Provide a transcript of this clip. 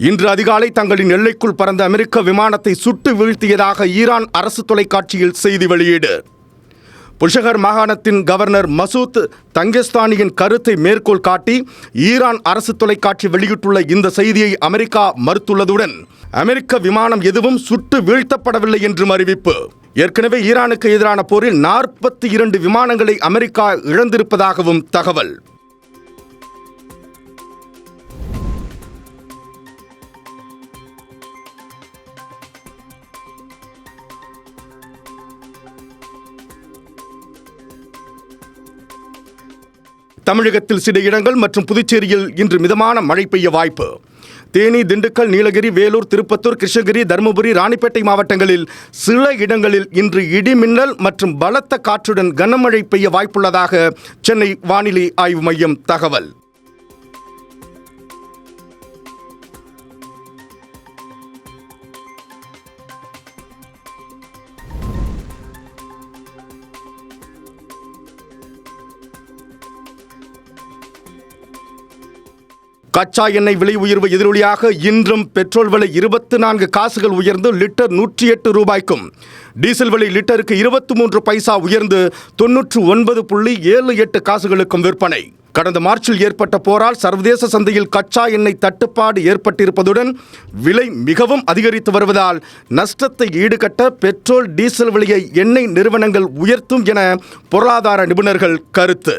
இன்று அதிகாலை தங்களின் எல்லைக்குள் பறந்த அமெரிக்க விமானத்தை சுட்டு வீழ்த்தியதாக ஈரான் அரசு தொலைக்காட்சியில் செய்தி வெளியீடு. புஷகர் மாகாணத்தின் கவர்னர் மசூத் தங்கஸ்தானியின் கருத்தை மேற்கோள் காட்டி ஈரான் அரசு தொலைக்காட்சி வெளியிட்டுள்ள இந்த செய்தியை அமெரிக்கா மறுத்துள்ளதுடன் அமெரிக்க விமானம் எதுவும் சுட்டு வீழ்த்தப்படவில்லை என்றும் அறிவிப்பு. ஏற்கனவே ஈரானுக்கு எதிரான போரில் 42 விமானங்களை அமெரிக்கா இழந்திருப்பதாகவும் தகவல். தமிழகத்தில் சில இடங்கள் மற்றும் புதுச்சேரியில் இன்று மிதமான மழை பெய்ய வாய்ப்பு. தேனி, திண்டுக்கல், நீலகிரி, வேலூர், திருப்பத்தூர், கிருஷ்ணகிரி, தருமபுரி, ராணிப்பேட்டை மாவட்டங்களில் சில இடங்களில் இன்று இடி மின்னல் மற்றும் பலத்த காற்றுடன் கனமழை பெய்ய வாய்ப்புள்ளதாக சென்னை வானிலை ஆய்வு மையம் தகவல். கச்சா எண்ணெய் விலை உயர்வு எதிரொலியாக இன்றும் பெட்ரோல் விலை 24 காசுகள் உயர்ந்து லிட்டர் 108 ரூபாய்க்கும், டீசல் விலை லிட்டருக்கு 23 பைசா உயர்ந்து 99.78 காசுகளுக்கும் விற்பனை. கடந்த மார்ச்சில் ஏற்பட்ட போரால் சர்வதேச சந்தையில் கச்சா எண்ணெய் தட்டுப்பாடு ஏற்பட்டிருப்பதுடன் விலை மிகவும் அதிகரித்து வருவதால் நஷ்டத்தை ஈடுகட்ட பெட்ரோல், டீசல் விலையை எண்ணெய் நிறுவனங்கள் உயர்த்தும் என பொருளாதார நிபுணர்கள் கருத்து.